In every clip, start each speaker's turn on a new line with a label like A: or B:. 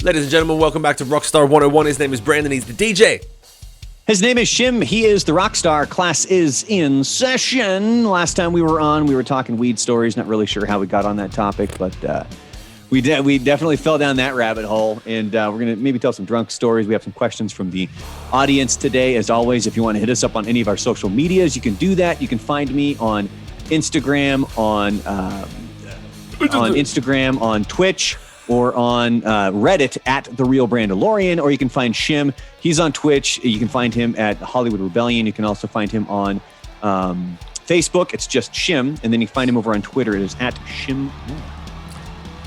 A: Ladies and gentlemen, welcome back to Rockstar 101. His name is Brandon. He's the DJ.
B: His name is Shim. He is the Rockstar. Class is in session. Last time we were on, we were talking weed stories. Not really sure how we got on that topic, but we definitely fell down that rabbit hole. And we're going to maybe tell some drunk stories. We have some questions from the audience today. As always, if you want to hit us up on any of our social medias, you can do that. You can find me on Instagram, on Twitch, or on Reddit at The Real Brandalorian, or you can find Shim. He's on Twitch. You can find him at Hollywood Rebellion. You can also find him on Facebook. It's just Shim. And then you can find him over on Twitter. It is at Shim.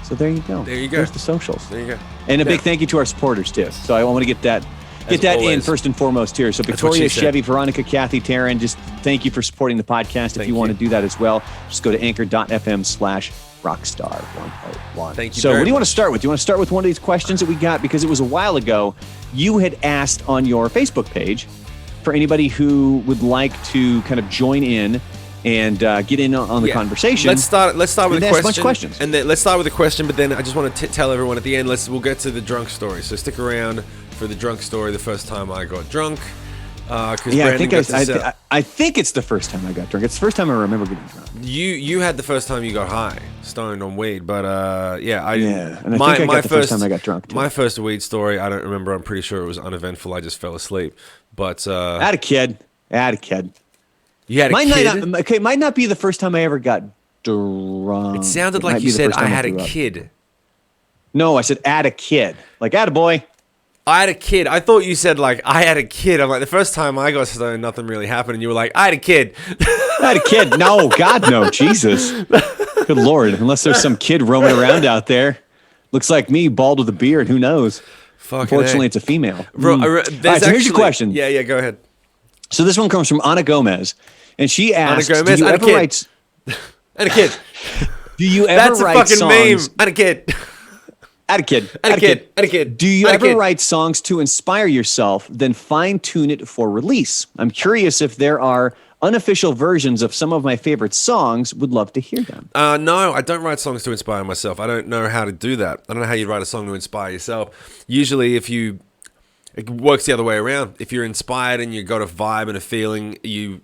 B: So there you go.
A: There you go.
B: There's the socials.
A: There you go.
B: And a big thank you to our supporters, too. So I want to get that in first and foremost here. So Victoria, Chevy, Veronica, Kathy, Taryn, just thank you for supporting the podcast. If you want to do that as well, just go to anchor.fm/Rockstar101.
A: Thank you.
B: So what do you want to start with? Do you want to start with one of these questions that we got? Because it was a while ago, you had asked on your Facebook page for anybody who would like to kind of join in and get in on the conversation.
A: Let's start with a question.
B: A bunch of questions.
A: And then let's start with a question, but then I just want to tell everyone at the end, we'll get to the drunk story. So stick around for the drunk story, the first time I got drunk.
B: I think it's the first time I got drunk. It's the first time I remember getting drunk.
A: You had the first time you got high, stoned on weed, but
B: and I think I got the first time I got drunk too.
A: My first weed story, I don't remember. I'm pretty sure it was uneventful. I just fell asleep. But
B: I had a kid.
A: You had a kid?
B: Might not be the first time I ever got drunk.
A: It sounded like you said I had a kid.
B: No, I said add a kid. Like add a boy.
A: I had a kid. I thought you said, like, I had a kid. I'm like, the first time I got stoned, nothing really happened. And you were like, I had a kid.
B: I had a kid. No, God, no. Jesus. Good Lord. Unless there's some kid roaming around out there. Looks like me, bald with a beard. Who knows? Unfortunately, it's a female.
A: All right, so
B: here's your question.
A: Yeah, go ahead.
B: So this one comes from Ana Gomez. And she asks,
A: Ana Gomez,
B: do you ever write...
A: And a kid.
B: Do you ever write songs...
A: That's a fucking meme. And a kid.
B: Add a kid. Do you ever write songs to inspire yourself, then fine-tune it for release? I'm curious if there are unofficial versions of some of my favorite songs. Would love to hear them.
A: No, I don't write songs to inspire myself. I don't know how to do that. I don't know how you write a song to inspire yourself. Usually, it works the other way around. If you're inspired and you've got a vibe and a feeling, you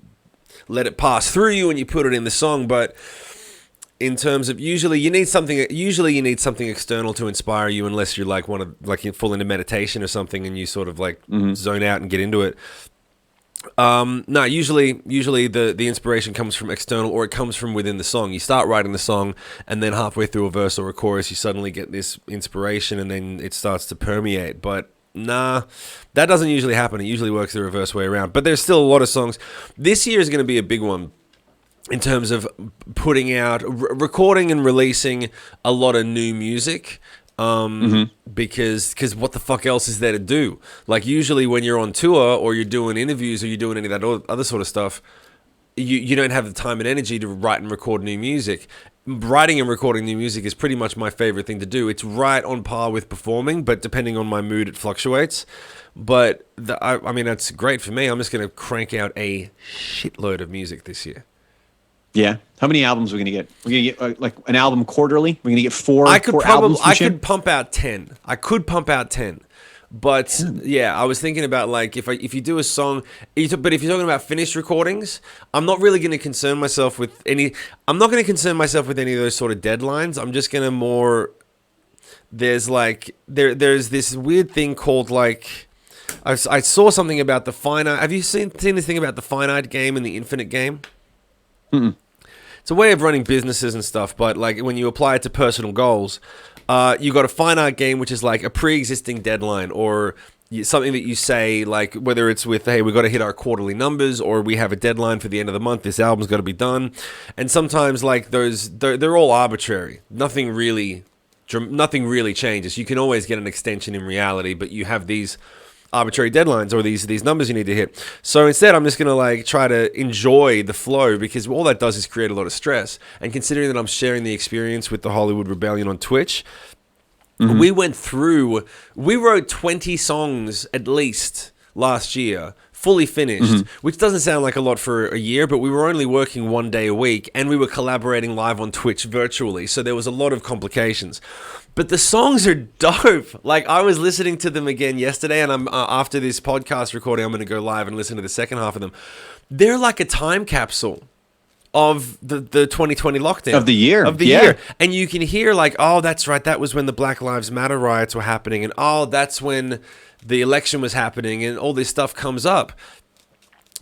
A: let it pass through you and you put it in the song, but... In terms of usually you need something external to inspire you, unless you're you fall into meditation or something and you sort of zone out and get into it. No, usually the inspiration comes from external, or it comes from within the song. You start writing the song, and then halfway through a verse or a chorus, you suddenly get this inspiration, and then it starts to permeate. But nah, that doesn't usually happen. It usually works the reverse way around. But there's still a lot of songs. This year is going to be a big one. In terms of putting out, recording and releasing a lot of new music, because what the fuck else is there to do? Like usually when you're on tour or you're doing interviews or you're doing any of that other sort of stuff, you don't have the time and energy to write and record new music. Writing and recording new music is pretty much my favorite thing to do. It's right on par with performing, but depending on my mood, it fluctuates. But I mean, that's great for me. I'm just going to crank out a shitload of music this year.
B: Yeah. How many albums are we going to get? We're going to get like an album quarterly? We're going to get four albums?
A: I could pump out 10. But yeah, I was thinking about if you do a song, but if you're talking about finished recordings, I'm not really going to concern myself with any of those sort of deadlines. I'm just going to there's this weird thing called I saw something about the finite. Have you seen this thing about the finite game and the infinite game?
B: Mm-mm.
A: It's a way of running businesses and stuff, but when you apply it to personal goals, you got a finite game, which is like a pre-existing deadline, or something that you say, whether it's with, hey, we've got to hit our quarterly numbers, or we have a deadline for the end of the month, this album's got to be done. And sometimes they're all arbitrary. Nothing really changes. You can always get an extension in reality, but you have these arbitrary deadlines or these numbers you need to hit. So instead, I'm just going to try to enjoy the flow, because all that does is create a lot of stress. And considering that I'm sharing the experience with the Hollywood Rebellion on Twitch, we wrote 20 songs at least last year fully finished, which doesn't sound like a lot for a year, but we were only working 1 day a week and we were collaborating live on Twitch virtually. So there was a lot of complications. But the songs are dope. Like, I was listening to them again yesterday, and I'm after this podcast recording, I'm going to go live and listen to the second half of them. They're like a time capsule of the 2020 lockdown.
B: Of the year.
A: Year. And you can hear like, oh, that's right, that was when the Black Lives Matter riots were happening, and oh, that's when the election was happening, and all this stuff comes up.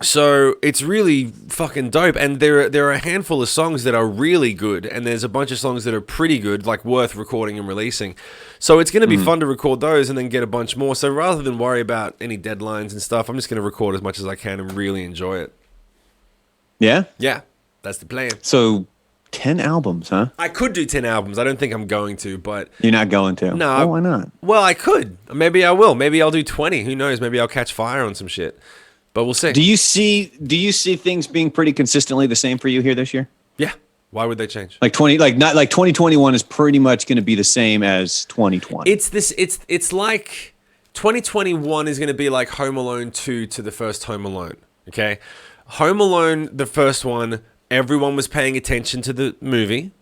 A: So it's really fucking dope. And there are a handful of songs that are really good, and there's a bunch of songs that are pretty good, like worth recording and releasing. So it's going to be fun to record those and then get a bunch more. So rather than worry about any deadlines and stuff, I'm just going to record as much as I can and really enjoy it.
B: Yeah?
A: Yeah, that's the plan.
B: So 10 albums, huh?
A: I could do 10 albums. I don't think I'm going to, but...
B: You're not going to?
A: No.
B: Oh, why not?
A: Well, I could. Maybe I will. Maybe I'll do 20. Who knows? Maybe I'll catch fire on some shit. But we'll see.
B: Do you see things being pretty consistently the same for you here this year?
A: Yeah. Why would they change?
B: Like 2021 is pretty much going to be the same as 2020.
A: It's like 2021 is going to be like Home Alone 2 to the first Home Alone. Okay? Home Alone, the first one, everyone was paying attention to the movie,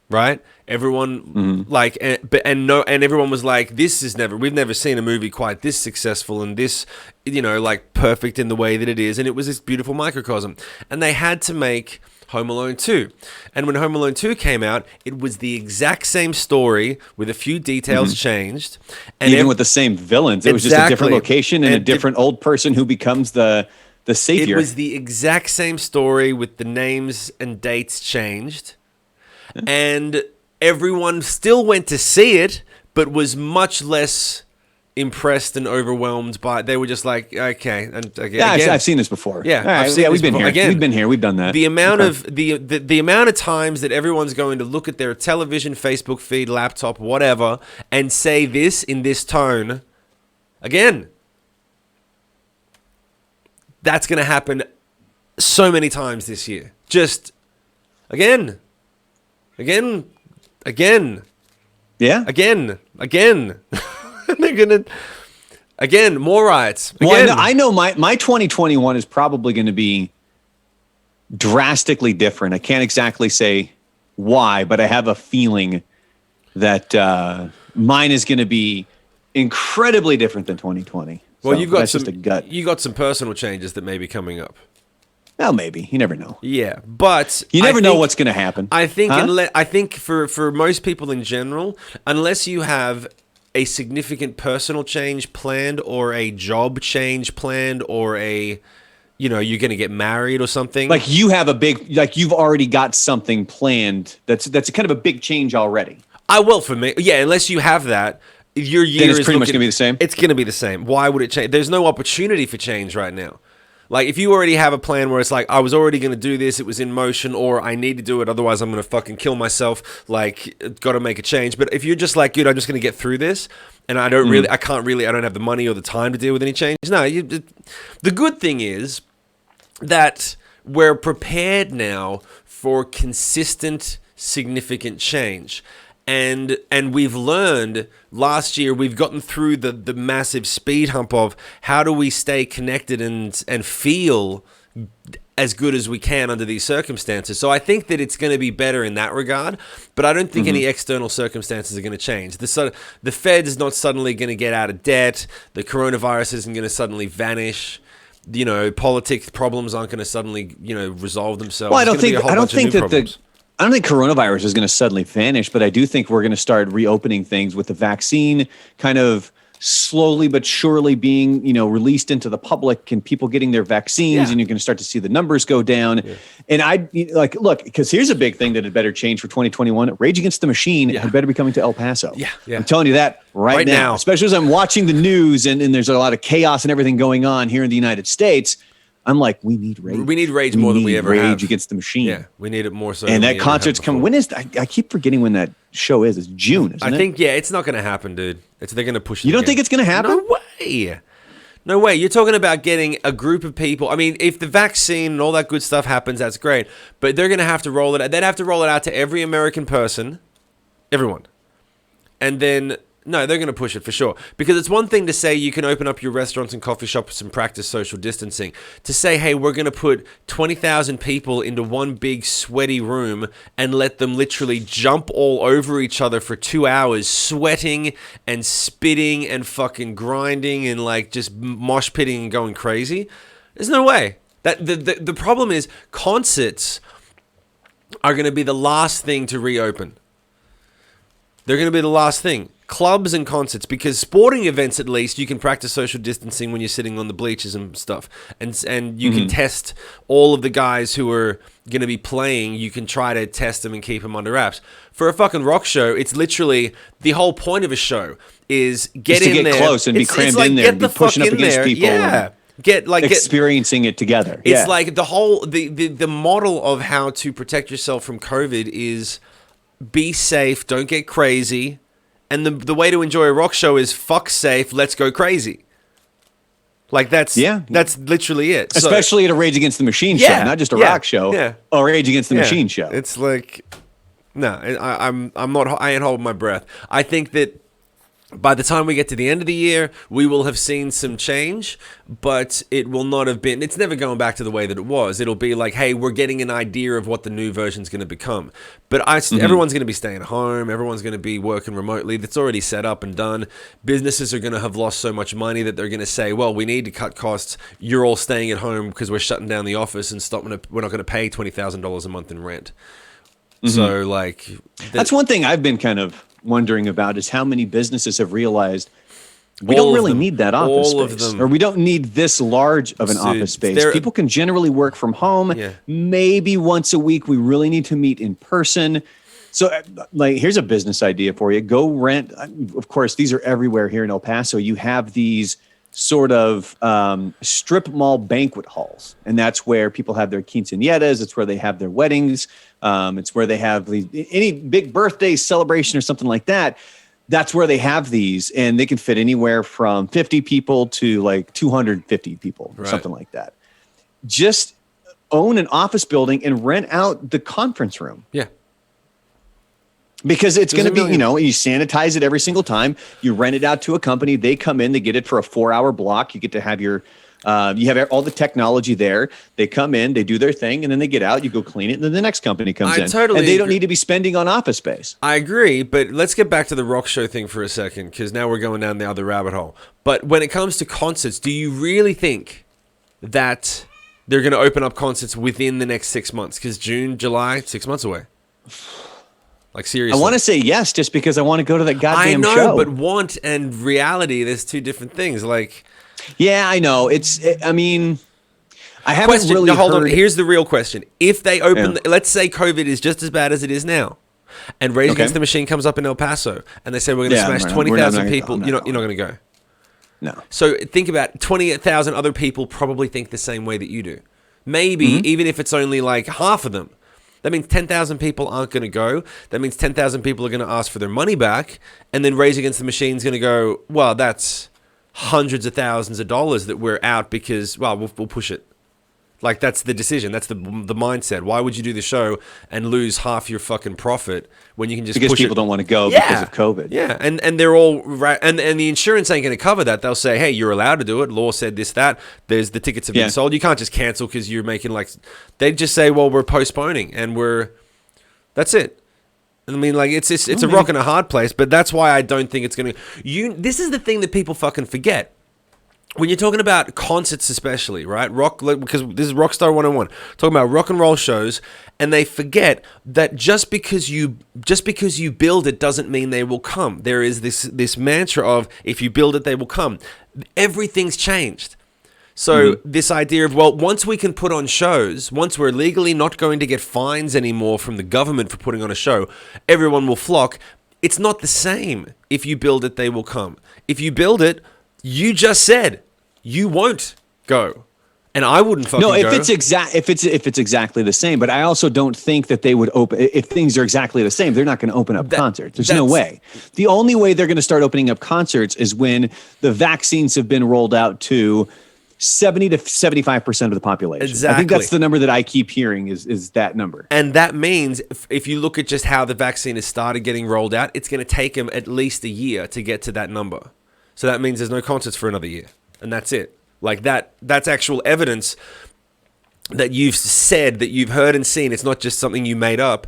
A: right? Everyone and everyone was like, we've never seen a movie quite this successful and this, like perfect in the way that it is. And it was this beautiful microcosm. And they had to make Home Alone 2. And when Home Alone 2 came out, it was the exact same story with a few details changed. And
B: even with the same villains. It was just a different location and a different old person who becomes the savior.
A: It was the exact same story with the names and dates changed. And everyone still went to see it, but was much less impressed and overwhelmed by it. They were just like, okay. And again,
B: I've seen this before.
A: Yeah,
B: right, we've been here. Again, we've been here. We've done that.
A: The amount of the amount of times that everyone's going to look at their television, Facebook feed, laptop, whatever, and say this in this tone, again, that's going to happen so many times this year. Just again. Yeah. Again. They're gonna more riots. Again.
B: Well, I know my 2021 is probably going to be drastically different. I can't exactly say why, but I have a feeling that mine is going to be incredibly different than 2020.
A: Well,
B: so
A: you've got
B: that's
A: some.
B: just a gut.
A: You got some personal changes that may be coming up.
B: Well, maybe you never know.
A: Yeah, but
B: you never know what's going to happen.
A: I think. I think for most people in general, unless you have a significant personal change planned, or a job change planned, or you're going to get married or something.
B: Like you have you've already got something planned. That's kind of a big change already.
A: For me, yeah. Unless you have that. Your year
B: then it's pretty much going to be the same?
A: It's going to be the same. Why would it change? There's no opportunity for change right now. Like, if you already have a plan where it's like, I was already going to do this, it was in motion, or I need to do it, otherwise I'm going to fucking kill myself, like, got to make a change. But if you're just like, dude, I'm just going to get through this, and I don't have the money or the time to deal with any change. No, the good thing is that we're prepared now for consistent, significant change. And we've learned last year, we've gotten through the massive speed hump of how do we stay connected and feel as good as we can under these circumstances. So I think that it's going to be better in that regard, but I don't think any external circumstances are going to change. The Fed is not suddenly going to get out of debt. The coronavirus isn't going to suddenly vanish. Politics problems aren't going to suddenly, resolve themselves.
B: Well, I don't think coronavirus is going to suddenly vanish, but I do think we're going to start reopening things with the vaccine kind of slowly but surely being, released into the public and people getting their vaccines, and you're going to start to see the numbers go down. Yeah. And look, because here's a big thing that had better change for 2021. Rage Against the Machine had better be coming to El Paso. Yeah. I'm telling you that right now, especially as I'm watching the news and there's a lot of chaos and everything going on here in the United States. I'm like, we need Rage.
A: We need Rage more than we ever have.
B: Rage Against the Machine.
A: Yeah, we need it more so.
B: And that concert's coming. When is that? I keep forgetting when that show is. It's June, isn't it?
A: I think, it's not going to happen, dude. They're going to push it.
B: You don't think it's going to happen?
A: No way. No way. You're talking about getting a group of people. I mean, if the vaccine and all that good stuff happens, that's great. But they're going to have to roll it out. They'd have to roll it out to every American person. Everyone. And then No, they're going to push it for sure. Because it's one thing to say you can open up your restaurants and coffee shops and practice social distancing. To say, hey, we're going to put 20,000 people into one big sweaty room and let them literally jump all over each other for 2 hours, sweating and spitting and fucking grinding and like just mosh pitting and going crazy. There's no way. The problem is concerts are going to be the last thing to reopen. They're going to be the last thing. Clubs and concerts, because sporting events, at least, you can practice social distancing when you're sitting on the bleachers and stuff. And you can test all of the guys who are going to be playing. You can try to test them and keep them under wraps. For a fucking rock show, it's literally the whole point of a show is get in there.
B: Close and be crammed in there and be pushing up against people.
A: Yeah.
B: Experiencing it together.
A: It's like the whole the model of how to protect yourself from COVID is be safe, don't get crazy. And the way to enjoy a rock show is fuck safe, let's go crazy. Like that's literally it.
B: Especially at a Rage Against the Machine show, not just a rock show.
A: Yeah.
B: Or Rage Against the Machine show.
A: It's like I ain't holding my breath. I think that by the time we get to the end of the year, we will have seen some change, but it will not have been, it's never going back to the way that it was. It'll be like, hey, we're getting an idea of what the new version's going to become. But everyone's going to be staying home. Everyone's going to be working remotely. That's already set up and done. Businesses are going to have lost so much money that they're going to say, well, we need to cut costs. You're all staying at home because we're shutting down the office and we're not going to pay $20,000 a month in rent. So like...
B: That's one thing I've been kind of wondering about is how many businesses have realized we don't really need that office space, or we don't need this large of an office space. People can generally work from home. Maybe once a week, we really need to meet in person. So like, here's a business idea for you. Go rent. Of course, these are everywhere here in El Paso. You have these sort of strip mall banquet halls. And that's where people have their quinceañeras. It's where they have their weddings. It's where they have any big birthday celebration or something like that. That's where they have these, and they can fit anywhere from 50 people to like 250 people, or something like that. Just own an office building and rent out the conference room.
A: Yeah.
B: Because it's going to be, you sanitize it every single time. You rent it out to a company. They come in, they get it for a 4-hour block. You get to have your, you have all the technology there. They come in, they do their thing, and then they get out. You go clean it, and then the next company comes in. And they don't need to be spending on office space.
A: I agree, but let's get back to the rock show thing for a second, because now we're going down the other rabbit hole. But when it comes to concerts, do you really think that they're going to open up concerts within the next 6 months? Because June, July, 6 months away. Like, seriously.
B: I want to say yes, just because I want to go to that goddamn show.
A: I know, but want and reality, there's two different things. Like,
B: yeah, I know. I mean, I haven't really heard...
A: Hold on. Here's the real question. If they open, let's say COVID is just as bad as it is now, and Rage Against the Machine comes up in El Paso, and they say we're going to smash 20,000 people, you're not going to go.
B: No.
A: So think about 20,000 other people probably think the same way that you do. Maybe, even if it's only like half of them. That means 10,000 people aren't going to go. That means 10,000 people are going to ask for their money back. And then Rage Against the Machine is going to go, well, that's hundreds of thousands of dollars that we're out because, well, we'll push it. Like, that's the decision. That's the mindset. Why would you do the show and lose half your fucking profit when you can just push it?
B: Because people don't want to go because of COVID.
A: Yeah, and they're all and the insurance ain't going to cover that. They'll say, hey, you're allowed to do it. Law said this, that. There's the tickets have been sold. You can't just cancel because you're making like. They'd just say, well, we're postponing, and that's it. I mean, like it's a rock and a hard place, but that's why I don't think it's going to. This is the thing that people fucking forget. When you're talking about concerts especially, right? Because this is Rockstar 101. Talking about rock and roll shows, and they forget that just because you build it doesn't mean they will come. There is this mantra of if you build it, they will come. Everything's changed. So this idea of, well, once we can put on shows, once we're legally not going to get fines anymore from the government for putting on a show, everyone will flock. It's not the same. If you build it, they will come. If you build it, you just said you won't go, and I wouldn't fucking go.
B: No, if it's exactly the same. But I also don't think that they would open if things are exactly the same. They're not going to open up concerts. There's no way. The only way they're going to start opening up concerts is when the vaccines have been rolled out to 70 to 75% of the population.
A: Exactly.
B: I think that's the number that I keep hearing is that number.
A: And that means if you look at just how the vaccine has started getting rolled out, it's going to take them at least a year to get to that number. So that means there's no concerts for another year. And that's it. Like that's actual evidence that you've said, that you've heard and seen. It's not just something you made up.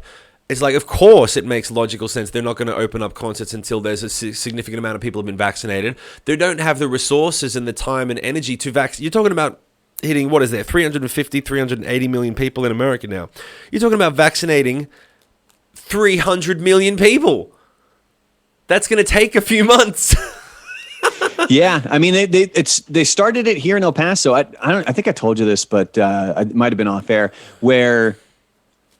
A: It's like, of course, it makes logical sense. They're not going to open up concerts until there's a significant amount of people have been vaccinated. They don't have the resources and the time and energy to vaccinate. You're talking about hitting, what is there, 350, 380 million people in America now. You're talking about vaccinating 300 million people. That's going to take a few months.
B: Yeah, I mean, they started it here in El Paso. I think I told you this, but it might have been off air, where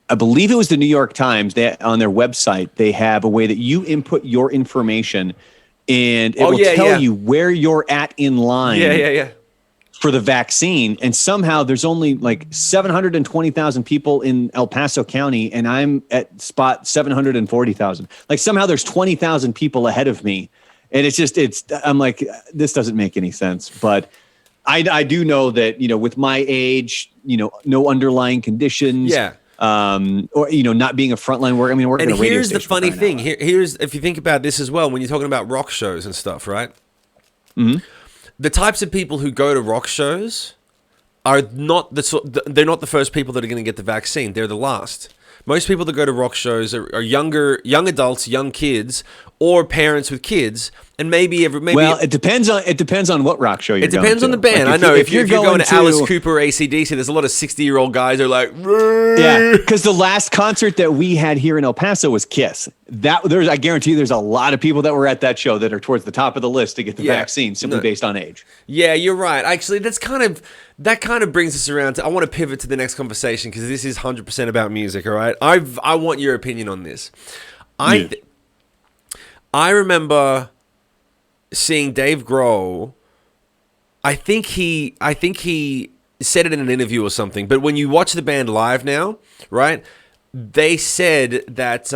B: I believe it was the New York Times. On their website, they have a way that you input your information, and it will tell you where you're at in line for the vaccine. And somehow there's only like 720,000 people in El Paso County, and I'm at spot 740,000. Like somehow there's 20,000 people ahead of me. And I'm like, this doesn't make any sense. But I do know that, with my age, no underlying conditions.
A: Yeah.
B: Or, not being a frontline worker. I mean, working
A: and
B: at a radio
A: here's the
B: station
A: funny thing. Here's, if you think about this as well, when you're talking about rock shows and stuff, right?
B: Mm-hmm.
A: The types of people who go to rock shows are not they're not the first people that are going to get the vaccine. They're the last. Most people that go to rock shows are young adults, young kids, or parents with kids, and maybe well,
B: it depends on what rock show you're going to.
A: It depends on the band.
B: Like
A: I know if you're going to Alice Cooper or AC/DC, there's a lot of 60-year-old guys who are like,
B: yeah, because the last concert that we had here in El Paso was Kiss. I guarantee there's a lot of people that were at that show that are towards the top of the list to get the vaccine simply based on age.
A: Yeah, you're right. Actually, that kind of brings us around to, I want to pivot to the next conversation because this is 100% about music. All right, I want your opinion on this. I remember seeing Dave Grohl. I think he said it in an interview or something. But when you watch the band live now, right? They said that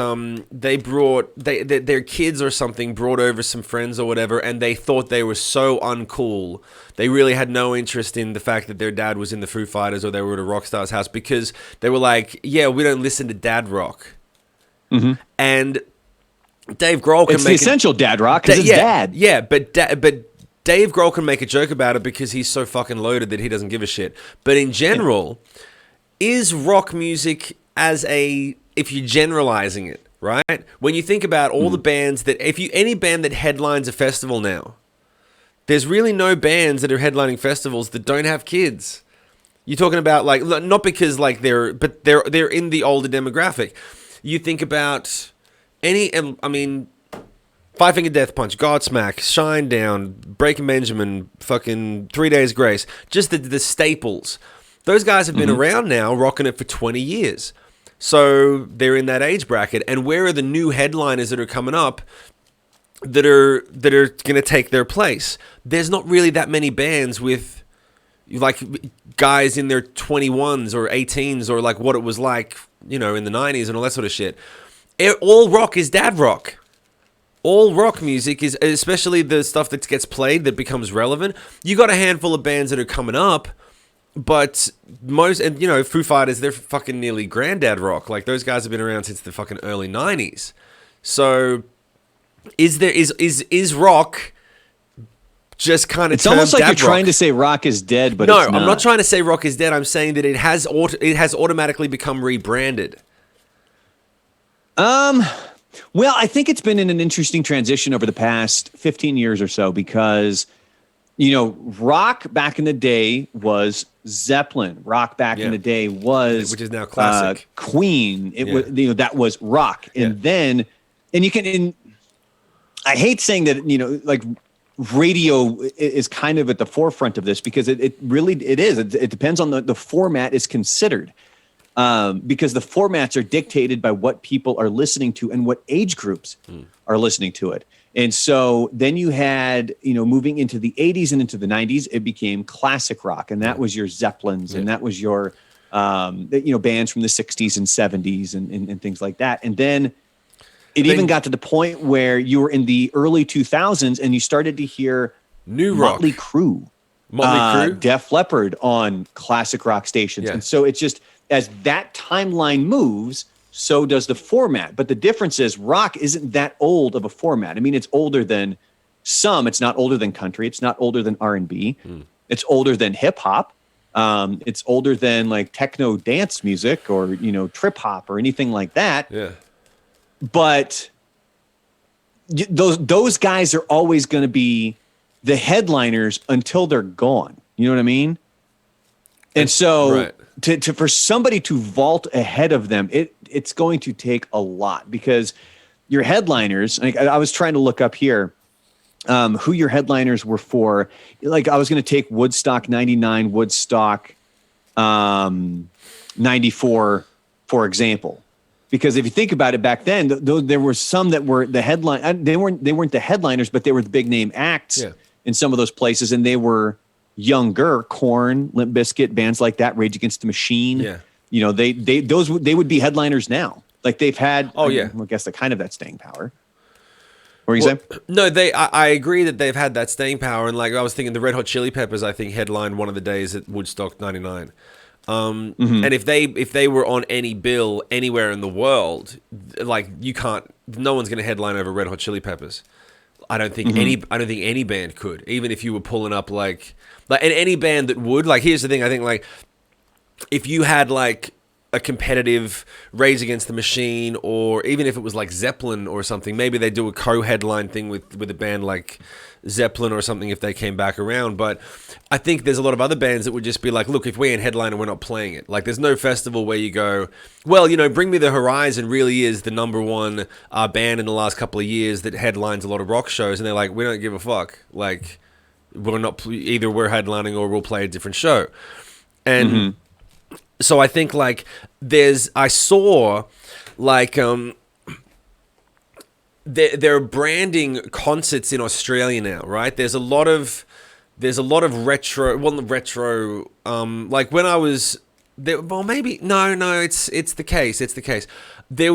A: their kids or something brought over some friends or whatever, and they thought they were so uncool. They really had no interest in the fact that their dad was in the Foo Fighters or they were at a Rockstar's house because they were like, yeah, we don't listen to dad rock. Mm-hmm. And Dave Grohl can
B: make the essential dad rock because it's dad.
A: Yeah, but Dave Grohl can make a joke about it because he's so fucking loaded that he doesn't give a shit. But in general, is rock music if you're generalizing it, right? When you think about all the bands any band that headlines a festival now, there's really no bands that are headlining festivals that don't have kids. You're talking about like, not because like they're in the older demographic. You think about Five Finger Death Punch, Godsmack, Shinedown, Breaking Benjamin, fucking 3 Days Grace, just the staples. Those guys have been around now, rocking it for 20 years. So they're in that age bracket. And where are the new headliners that are coming up that are going to take their place? There's not really that many bands with like guys in their 21s or 18s or like what it was like, in the 90s and all that sort of shit. All rock is dad rock. All rock music is, especially the stuff that gets played that becomes relevant. You got a handful of bands that are coming up, but Foo Fighters, they're fucking nearly granddad rock. Like those guys have been around since the fucking early 90s. So is rock just kind of
B: It's almost like you're trying to say rock is dead, but
A: no,
B: it's not.
A: I'm not trying to say rock is dead. I'm saying that it has automatically become rebranded.
B: Well, I think it's been in an interesting transition over the past 15 years or so because, rock back in the day was Zeppelin. Rock back in the day was,
A: which is now classic,
B: Queen. It was, that was rock. And then, I hate saying that, like radio is kind of at the forefront of this because it really is. It depends on the format is considered. Because the formats are dictated by what people are listening to and what age groups are listening to it. And so then you had, moving into the 80s and into the 90s, it became classic rock. And that was your Zeppelins and that was your, bands from the 60s and 70s and things like that. And then it even got to the point where you were in the early 2000s and you started to hear
A: new rock.
B: Motley Crue.
A: Motley Crue?
B: Def Leppard on classic rock stations.
A: Yeah.
B: And so it's just, as that timeline moves, so does the format. But the difference is rock isn't that old of a format. I mean, it's older than some. It's not older than country. It's not older than R&B. It's older than hip hop. It's older than like techno dance music or, trip hop or anything like that.
A: Yeah.
B: But those guys are always going to be the headliners until they're gone. You know what I mean? And so to for somebody to vault ahead of them, it's going to take a lot, because your headliners, like I was trying to look up here, who your headliners were for. Like I was going to take Woodstock 99, Woodstock 94, for example. Because if you think about it, back then, there were some that were the headline. They weren't the headliners, but they were the big name acts in some of those places, and they were younger. Korn, Limp Bizkit, bands like that, Rage Against the Machine.
A: Yeah,
B: they would be headliners now. Like they've had.
A: I
B: guess the kind of that staying power. What were you saying?
A: No, I agree that they've had that staying power, and like I was thinking, the Red Hot Chili Peppers, I think, headlined one of the days at Woodstock '99. And if they were on any bill anywhere in the world, like no one's going to headline over Red Hot Chili Peppers. I don't think any band could, even if you were pulling up like and any band that would. Like, here's the thing, I think, like, if you had like a competitive Rage Against the Machine, or even if it was like Zeppelin or something, maybe they do a co-headline thing with a band like Zeppelin or something if they came back around. But I think there's a lot of other bands that would just be like, look, if we ain't headliner, we're not playing it. Like, there's no festival where you go, well, Bring Me the Horizon really is the number one band in the last couple of years that headlines a lot of rock shows, and they're like, we don't give a fuck. Like, we're not, either we're headlining or we'll play a different show. And so I think like I saw like they're branding concerts in Australia now, right? There's a lot of retro, like when I was there, well, maybe no, it's the case. There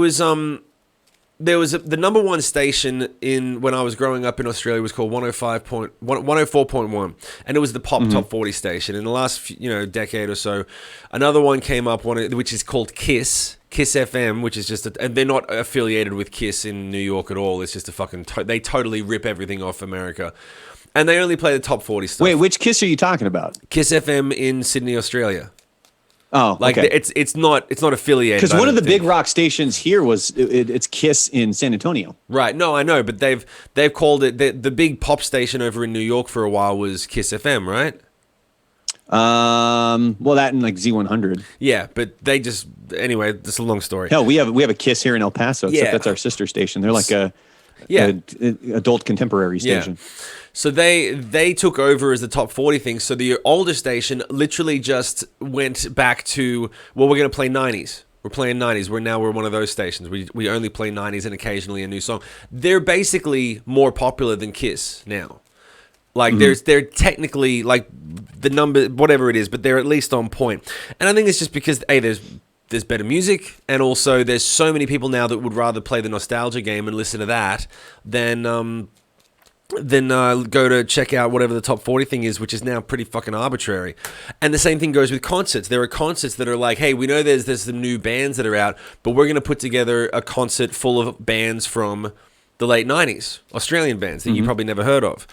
A: was the number one station when I was growing up in Australia was called 104.1, and it was the pop top 40 station. In the last decade or so, another one came up, which is called Kiss FM, which is just and they're not affiliated with Kiss in New York at all. It's just a fucking they totally rip everything off America, and they only play the top 40 stuff.
B: Wait, which Kiss are you talking about?
A: Kiss FM in Sydney, Australia.
B: Oh,
A: like
B: okay.
A: It's not affiliated.
B: Because one of the big rock stations here was it's Kiss in San Antonio.
A: Right. No, I know, but they've called it the big pop station over in New York for a while was Kiss FM, right?
B: Well, that and like Z100.
A: Yeah, but they just anyway. That's a long story.
B: Hell, we have a Kiss here in El Paso. Except that's our sister station. They're like a adult contemporary station.
A: Yeah. So they took over as the top 40 thing. So the older station literally just went back to, well, we're going to play 90s. We're playing 90s. We're one of those stations. We only play 90s and occasionally a new song. They're basically more popular than Kiss now. Like they're technically like the number, whatever it is, but they're at least on point. And I think it's just because there's better music, and also there's so many people now that would rather play the nostalgia game and listen to that than go to check out whatever the top 40 thing is, which is now pretty fucking arbitrary. And the same thing goes with concerts. There are concerts that are like, hey, we know there's some new bands that are out, but we're going to put together a concert full of bands from the late 90s, Australian bands that you probably never heard of.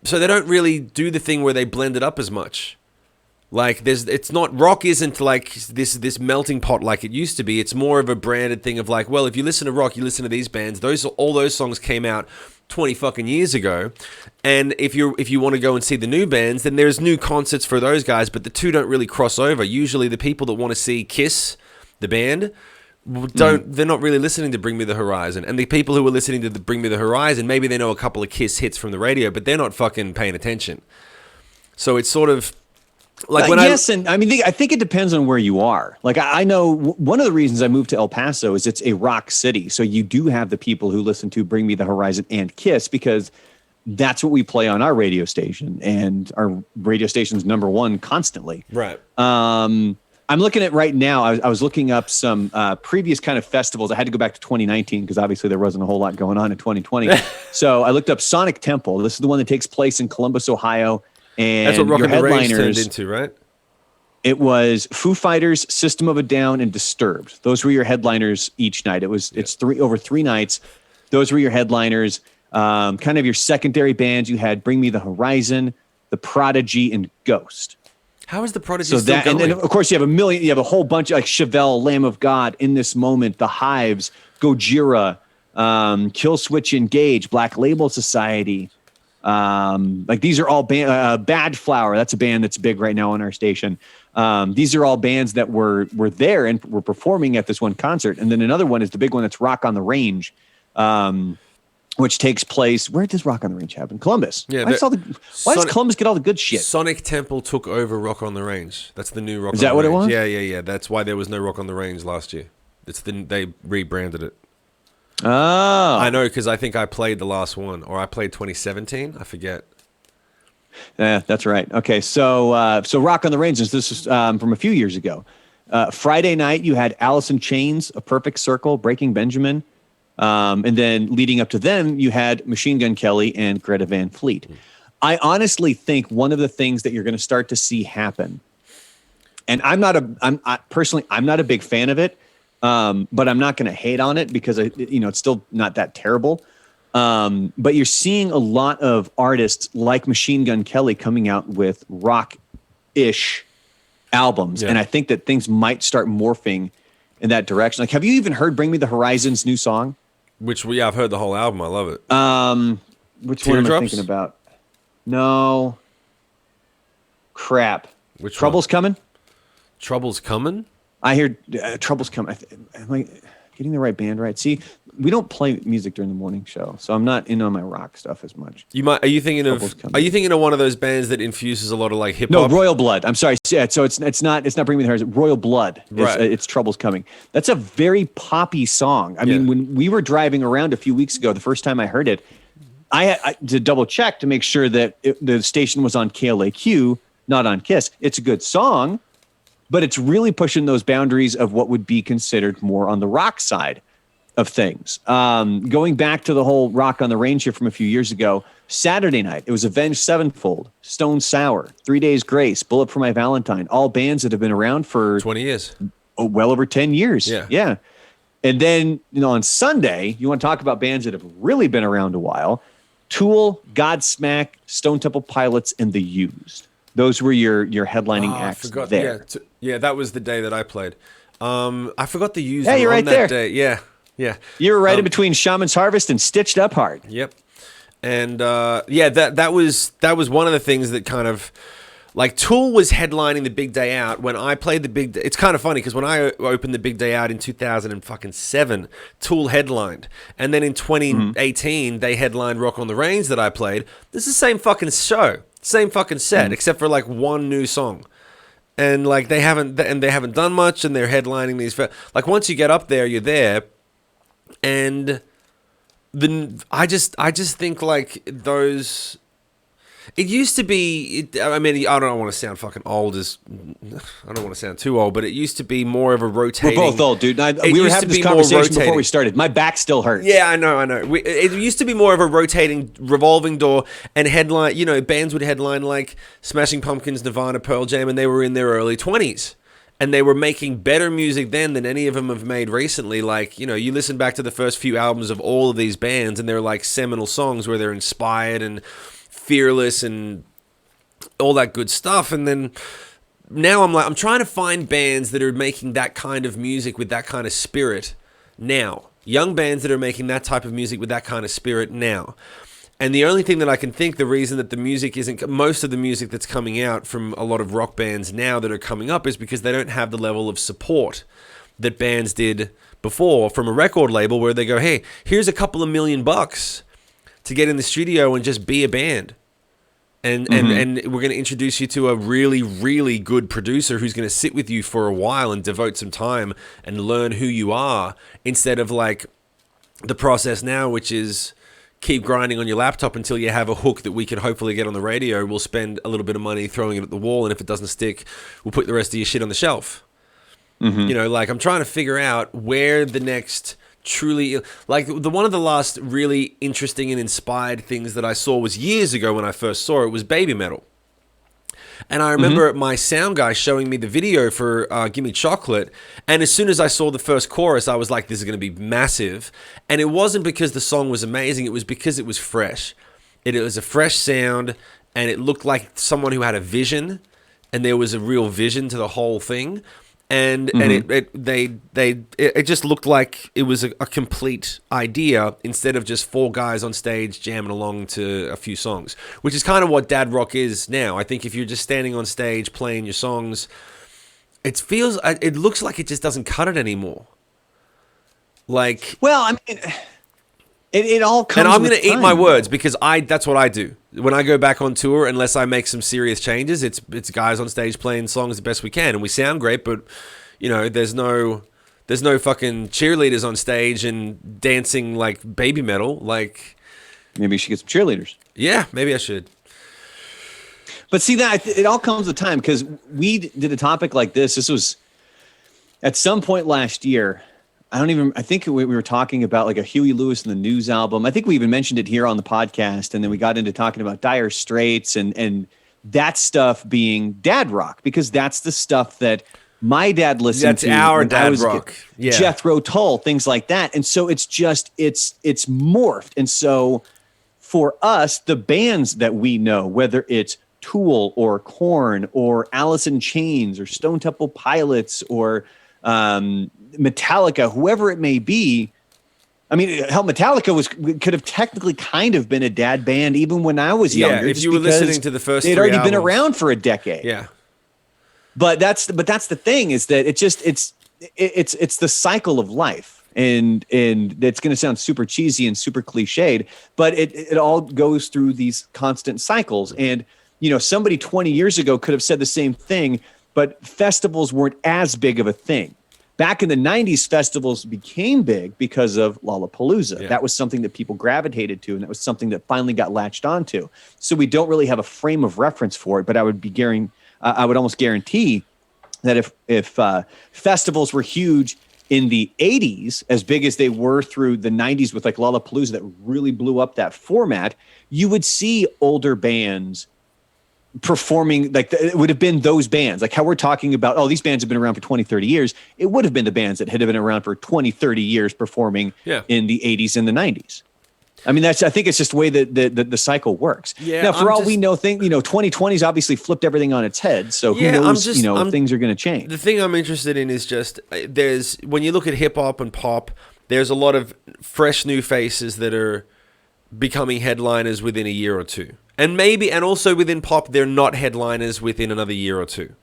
A: So they don't really do the thing where they blend it up as much. Like it's not, rock isn't like this melting pot like it used to be. It's more of a branded thing of like, well, if you listen to rock, you listen to these bands. All those songs came out 20 fucking years ago. And if you want to go and see the new bands, then there's new concerts for those guys, but the two don't really cross over. Usually the people that want to see Kiss, the band, they're not really listening to Bring Me the Horizon. And the people who are listening to Bring Me the Horizon, maybe they know a couple of Kiss hits from the radio, but they're not fucking paying attention. So it's sort of like when
B: I think it depends on where you are. Like I know one of the reasons I moved to El Paso is it's a rock city. So you do have the people who listen to Bring Me the Horizon and Kiss, because that's what we play on our radio station, and our radio station's number one constantly.
A: Right.
B: I'm looking at right now. I was looking up some previous kind of festivals. I had to go back to 2019 because obviously there wasn't a whole lot going on in 2020. So I looked up Sonic Temple. This is the one that takes place in Columbus, Ohio. And
A: That's what Rock
B: your
A: on the Range turned
B: headliners,
A: into, right?
B: it was Foo Fighters, System of a Down, and Disturbed. Those were your headliners each night. It's over 3 nights. Those were your headliners. Kind of your secondary bands. You had Bring Me the Horizon, The Prodigy, and Ghost.
A: How is the Prodigy
B: So
A: still
B: that,
A: going?
B: and then of course you have a whole bunch like Chevelle, Lamb of God, In This Moment, The Hives, Gojira, Kill Switch Engage, Black Label Society. Like these are all Bad Flower. That's a band that's big right now on our station. These are all bands that were there and were performing at this one concert. And then another one is the big one that's Rock on the Range, which takes place. Where does Rock on the Range happen? Columbus.
A: Yeah,
B: why does Columbus get all the good shit?
A: Sonic Temple took over Rock on the Range. That's the new Rock on
B: Is
A: the
B: that what it
A: Range.
B: was?
A: Yeah. That's why there was no Rock on the Range last year. They rebranded it.
B: Oh.
A: I know, because I think I played the last one, or I played 2017. I forget.
B: Yeah, that's right. Okay, so Rock on the Range, this is from a few years ago. Friday night, you had Alice in Chains, A Perfect Circle, Breaking Benjamin. And then leading up to them, you had Machine Gun Kelly and Greta Van Fleet. I honestly think one of the things that you're going to start to see happen, and I'm not a big fan of it, but I'm not going to hate on it because it's still not that terrible. But you're seeing a lot of artists like Machine Gun Kelly coming out with rock-ish albums, and I think that things might start morphing in that direction. Like, have you even heard "Bring Me the Horizon's" new song?
A: I've heard the whole album. I love it.
B: Which one am I thinking about? No. Crap.
A: Which
B: Trouble's
A: one?
B: Coming?
A: Trouble's Coming?
B: I hear Trouble's Coming. Am I getting the right band right? See, we don't play music during the morning show, so I'm not in on my rock stuff as much.
A: Are you thinking of one of those bands that infuses a lot of like hip hop?
B: No, Royal Blood. I'm sorry. Yeah, so it's not Bring Me the Horizon. Royal Blood.
A: Right.
B: It's Trouble's Coming. That's a very poppy song. I mean, when we were driving around a few weeks ago, the first time I heard it, I to double check to make sure that the station was on KLAQ, not on KISS. It's a good song, but it's really pushing those boundaries of what would be considered more on the rock side of things. Going back to the whole Rock on the Range here from a few years ago, Saturday night, it was Avenged Sevenfold, Stone Sour, 3 Days Grace, Bullet for My Valentine, all bands that have been around for
A: 20 years.
B: Well over 10 years. Yeah. And then, on Sunday, you want to talk about bands that have really been around a while, Tool, Godsmack, Stone Temple Pilots, and The Used. Those were your headlining acts there.
A: Yeah, that was the day that I played. I forgot The Used.
B: Yeah, you're right there.
A: Day. Yeah.
B: You were right in between Shaman's Harvest and Stitched Up Hard.
A: Yep. And that was one of the things that kind of, like, Tool was headlining the Big Day Out when I played the Big Day. It's kind of funny because when I opened the Big Day Out in 2007, Tool headlined, and then in 2018 they headlined Rock on the Range that I played. This is the same fucking show, same fucking set, except for like one new song. And like they haven't done much, and they're headlining these. Like, once you get up there, you're there. And then I just think like those. It used to be. I mean, I don't want to sound fucking old. I don't want to sound too old, but it used to be more of a rotating.
B: We're both old, dude. We were having this conversation before we started. My back still hurts.
A: Yeah, I know. It used to be more of a rotating, revolving door, and headline. Bands would headline like Smashing Pumpkins, Nirvana, Pearl Jam, and they were in their early 20s. And they were making better music then than any of them have made recently. Like, you listen back to the first few albums of all of these bands, and they're like seminal songs where they're inspired and fearless and all that good stuff. And then now I'm trying to find bands that are making that kind of music with that kind of spirit now. Young bands that are making that type of music with that kind of spirit now. And the only thing that I can think, the reason that the music isn't, most of the music that's coming out from a lot of rock bands now that are coming up is because they don't have the level of support that bands did before from a record label where they go, hey, here's a couple of $1 million to get in the studio and just be a band. And we're going to introduce you to a really, really good producer who's going to sit with you for a while and devote some time and learn who you are, instead of like the process now, which is keep grinding on your laptop until you have a hook that we can hopefully get on the radio. We'll spend a little bit of money throwing it at the wall, and if it doesn't stick, we'll put the rest of your shit on the shelf. Like, I'm trying to figure out where the next truly, like, one of the last really interesting and inspired things that I saw was years ago when I first saw it was Babymetal. And I remember my sound guy showing me the video for Gimme Chocolate. And as soon as I saw the first chorus, I was like, this is going to be massive. And it wasn't because the song was amazing. It was because it was fresh. It was a fresh sound, and it looked like someone who had a vision, and there was a real vision to the whole thing. And it just looked like it was a complete idea instead of just four guys on stage jamming along to a few songs, which is kind of what dad rock is now. I think if you're just standing on stage playing your songs, it looks like it just doesn't cut it anymore. Like,
B: well, I mean, it all comes.
A: And I'm
B: going to
A: eat my words because that's what I do when I go back on tour. Unless I make some serious changes, it's guys on stage playing songs the best we can, and we sound great. But there's no fucking cheerleaders on stage and dancing like Babymetal. Like,
B: maybe you should get some cheerleaders.
A: Yeah, maybe I should.
B: But see, that it all comes with time, because we did a topic like this. This was at some point last year. I think we were talking about like a Huey Lewis and the News album. I think we even mentioned it here on the podcast. And then we got into talking about Dire Straits and that stuff being dad rock, because that's the stuff that my dad listened to.
A: That's our dad rock.
B: Yeah. Jethro Tull, things like that. And so it's morphed. And so for us, the bands that we know, whether it's Tool or Korn or Alice in Chains or Stone Temple Pilots or Metallica, whoever it may be. I mean, hell, Metallica could have technically kind of been a dad band even when I was younger.
A: Yeah, if you were listening to the first,
B: they'd already been around for a decade.
A: Yeah,
B: but that's the thing, is that it's the cycle of life, and it's going to sound super cheesy and super cliched, but it all goes through these constant cycles. And somebody 20 years ago could have said the same thing, but festivals weren't as big of a thing. Back in the 90s, festivals became big because of Lollapalooza. Yeah. That was something that people gravitated to, and that was something that finally got latched onto. So we don't really have a frame of reference for it, but I would almost guarantee that if festivals were huge in the 80s, as big as they were through the 90s with like Lollapalooza that really blew up that format, you would see older bands performing. Like, it would have been those bands, like how we're talking about, these bands have been around for 20, 30 years. It would have been the bands that had been around for 20, 30 years performing in the 80s and the 90s. I mean, I think it's just the way that the cycle works. Yeah, now, for all we know, 2020's obviously flipped everything on its head. So who knows, things are going to change.
A: The thing I'm interested in is just, when you look at hip hop and pop, there's a lot of fresh new faces that are becoming headliners within a year or two. And also within pop, they're not headliners within another year or two.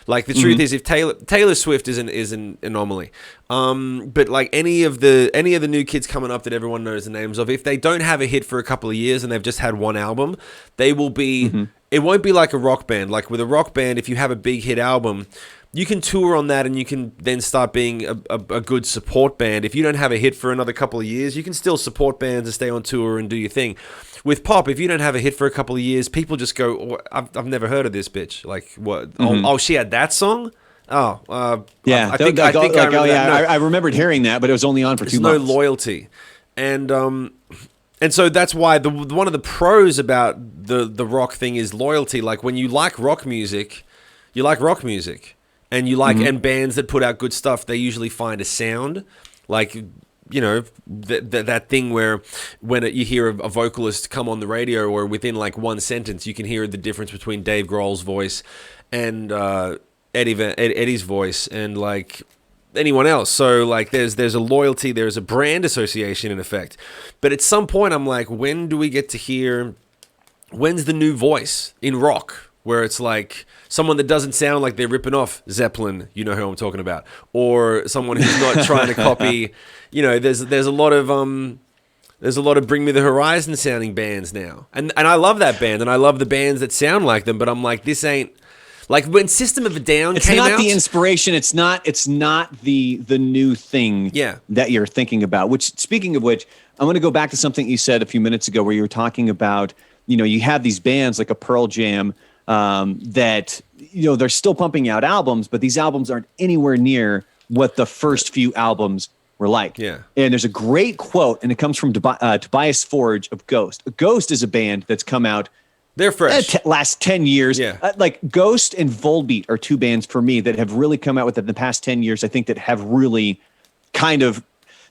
A: Like, the truth is, if Taylor Swift is an anomaly, but like any of the new kids coming up that everyone knows the names of, if they don't have a hit for a couple of years and they've just had one album, they will be. It won't be like a rock band. Like with a rock band, if you have a big hit album, you can tour on that and you can then start being a good support band. If you don't have a hit for another couple of years, you can still support bands and stay on tour and do your thing. With pop, if you don't have a hit for a couple of years, people just go, I've never heard of this bitch. Like, what? Oh, she had that song? I
B: remembered hearing that, but it was only on for 2 months.
A: No loyalty. And so that's why one of the pros about the rock thing is loyalty. Like, when you like rock music, you like rock music. And you like, and bands that put out good stuff, they usually find a sound. Like, that thing where when you hear a vocalist come on the radio, or within like one sentence, you can hear the difference between Dave Grohl's voice and Eddie's voice and like anyone else. So like there's a loyalty, there's a brand association in effect. But at some point I'm like, when do we get to hear, when's the new voice in rock? Where it's like someone that doesn't sound like they're ripping off Zeppelin, you know who I'm talking about, or someone who's not trying to copy. There's a lot of Bring Me the Horizon sounding bands now, and I love that band, and I love the bands that sound like them. But I'm like, this ain't like when System of a Down came out. It's not
B: the inspiration. It's not the new thing. That you're thinking about. Which, speaking of which, I'm going to go back to something you said a few minutes ago, where you were talking about, you have these bands like a Pearl Jam. That they're still pumping out albums, but these albums aren't anywhere near what the first few albums were like.
A: Yeah.
B: And there's a great quote, and it comes from Tobias Forge of Ghost. Ghost is a band that's come out
A: They're fresh.
B: Last 10 years.
A: Yeah.
B: Like Ghost and Volbeat are two bands for me that have really come out with it in the past 10 years. I think that have really kind of,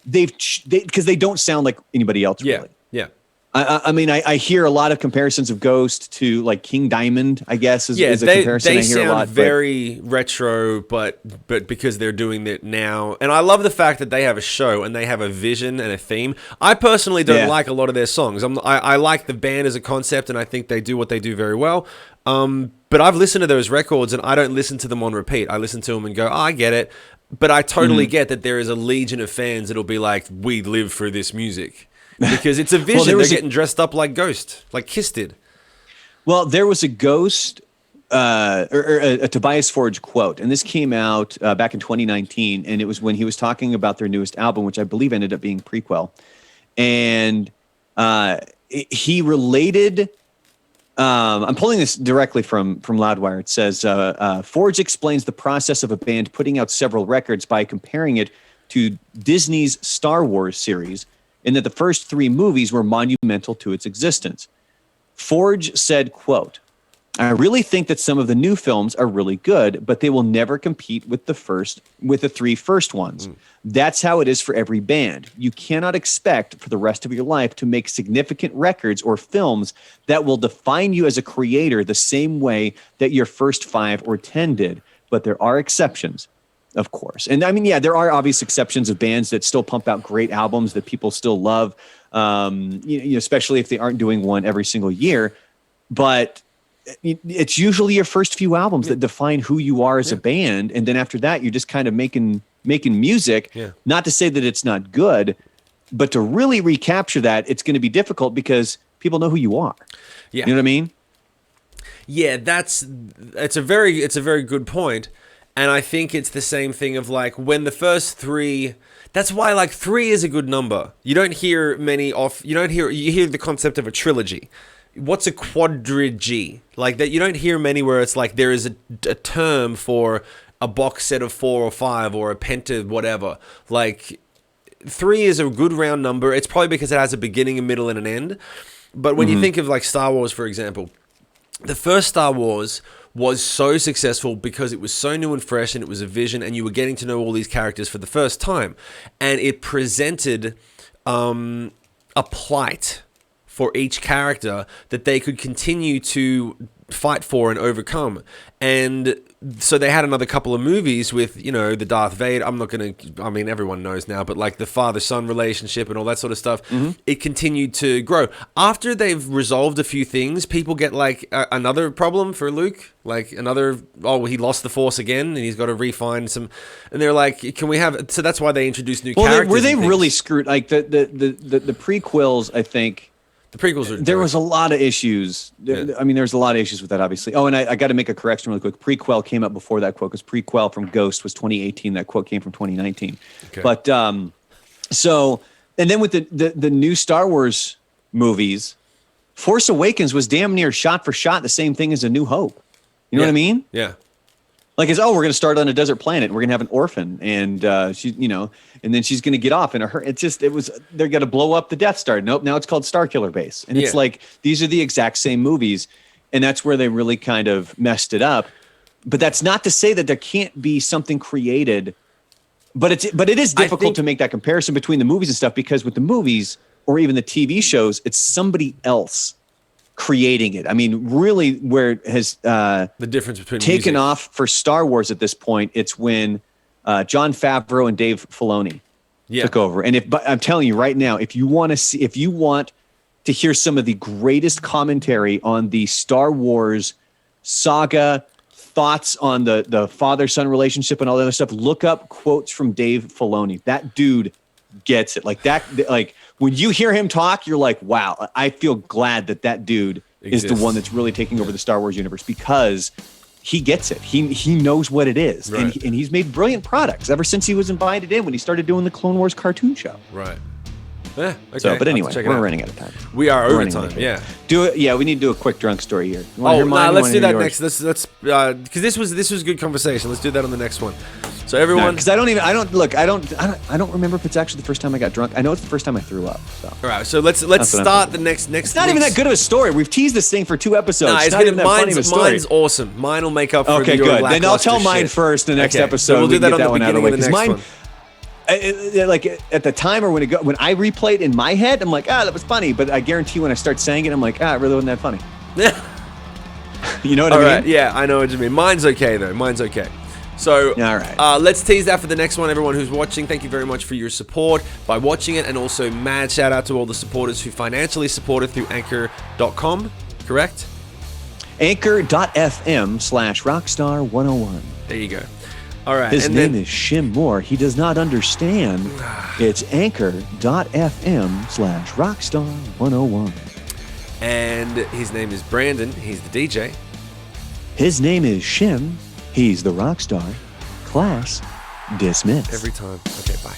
B: because they don't sound like anybody else really.
A: Yeah.
B: I mean, I hear a lot of comparisons of Ghost to like King Diamond, I guess, is a comparison
A: they
B: I hear
A: sound
B: a lot.
A: Very retro, but because they're doing it now. And I love the fact that they have a show and they have a vision and a theme. I personally don't like a lot of their songs. I like the band as a concept, and I think they do what they do very well. But I've listened to those records, and I don't listen to them on repeat. I listen to them and go, oh, I get it. But I totally get that there is a legion of fans that'll be like, we live for this music. Because it's a vision. They're getting dressed up like Ghost, like Kiss did.
B: Well, there was a Ghost, or a Tobias Forge quote, and this came out back in 2019, and it was when he was talking about their newest album, which I believe ended up being Prequel. And he related... I'm pulling this directly from Loudwire. It says, Forge explains the process of a band putting out several records by comparing it to Disney's Star Wars series, in that the first 3 movies were monumental to its existence. Forge said, quote, I really think that some of the new films are really good, but they will never compete with the 3 first ones. That's how it is for every band. You cannot expect for the rest of your life to make significant records or films that will define you as a creator the same way that your first 5 or 10 did. But there are exceptions. Of course. And I mean, yeah, there are obvious exceptions of bands that still pump out great albums that people still love, especially if they aren't doing one every single year. But it's usually your first few albums that define who you are as a band. And then after that, you're just kind of making music. Yeah. Not to say that it's not good, but to really recapture that, it's going to be difficult because people know who you are. Yeah. You know what I mean?
A: Yeah, it's a very good point. And I think it's the same thing of like when the first 3, that's why like 3 is a good number. You don't hear you hear the concept of a trilogy. What's a quadrilogy? Like that, you don't hear many where it's like there is a term for a box set of 4 or 5 or a penta, whatever. Like 3 is a good round number. It's probably because it has a beginning, a middle, and an end. But when you think of like Star Wars, for example, the first Star Wars was so successful because it was so new and fresh, and it was a vision, and you were getting to know all these characters for the first time, and it presented a plight for each character that they could continue to fight for and overcome. And so they had another couple of movies with, the Darth Vader. Everyone knows now, but like the father-son relationship and all that sort of stuff, it continued to grow. After they've resolved a few things, people get like another problem for Luke, like he lost the Force again and he's got to refine some, and they're like, can we have, so that's why they introduced new characters.
B: Were they really screwed? Like the prequels, I think,
A: the prequels are
B: there was a lot of issues. I mean, there's a lot of issues with that, obviously. Oh, and I got to make a correction really quick. Prequel came up before that quote, because prequel from Ghost was 2018. That quote came from 2019. Okay. But and then with the new Star Wars movies, Force Awakens was damn near shot for shot the same thing as A New Hope. You know what I mean?
A: Yeah.
B: Like we're going to start on a desert planet. We're going to have an orphan, and and then she's going to get off. And they're going to blow up the Death Star. Nope, now it's called Starkiller Base, and it's like these are the exact same movies, and that's where they really kind of messed it up. But that's not to say that there can't be something created. But it is difficult to make that comparison between the movies and stuff, because with the movies or even the TV shows, it's somebody else creating it. I mean, really, where it has
A: the difference between
B: taken off for Star Wars at this point, it's when Jon Favreau and Dave Filoni took over. And but I'm telling you right now, if you want to hear some of the greatest commentary on the Star Wars saga, thoughts on the father-son relationship and all that other stuff, look up quotes from Dave Filoni. That dude gets it. Like that, like when you hear him talk, you're like, wow, I feel glad that dude is the one that's really taking over the Star Wars universe, because he gets it. He knows what it is. Right. And he's made brilliant products ever since he was invited in when he started doing the Clone Wars cartoon show.
A: Right. Yeah, okay.
B: So, but anyway, we're running out of time.
A: We are over time. Yeah.
B: Do it. Yeah, we need to do a quick drunk story here.
A: Let's do that next. Let's because this was good conversation. Let's do that on the next one. So everyone,
B: because I don't remember if it's actually the first time I got drunk. I know it's the first time I threw up. So.
A: All right, so let's start the next.
B: It's not even that good of a story. We've teased this thing for 2 episodes.
A: No,
B: it's not even that funny of a story.
A: Mine's awesome. Mine will make up for
B: okay,
A: your
B: good. Then I'll
A: lackluster
B: tell mine
A: shit.
B: first. The next episode,
A: so we'll do that on the
B: one out of the
A: beginning
B: way.
A: of the next one.
B: Like at the time, or when I replay it in my head, I'm like, that was funny. But I guarantee when I start saying it, I'm like, it really wasn't that funny. You know what I mean?
A: All right, yeah, I know what you mean. Mine's okay though. Mine's okay. So,
B: all right.
A: Let's tease that for the next one. Everyone who's watching, thank you very much for your support by watching it, and also mad shout out to all the supporters who financially supported through Anchor.com. Correct?
B: Anchor.fm/Rockstar101.
A: There you go. All right.
B: His name is Shim Moore. He does not understand. It's Anchor.fm/Rockstar101.
A: And his name is Brandon. He's the DJ.
B: His name is Shim. He's the rock star. Class dismissed.
A: Every time. Okay, bye.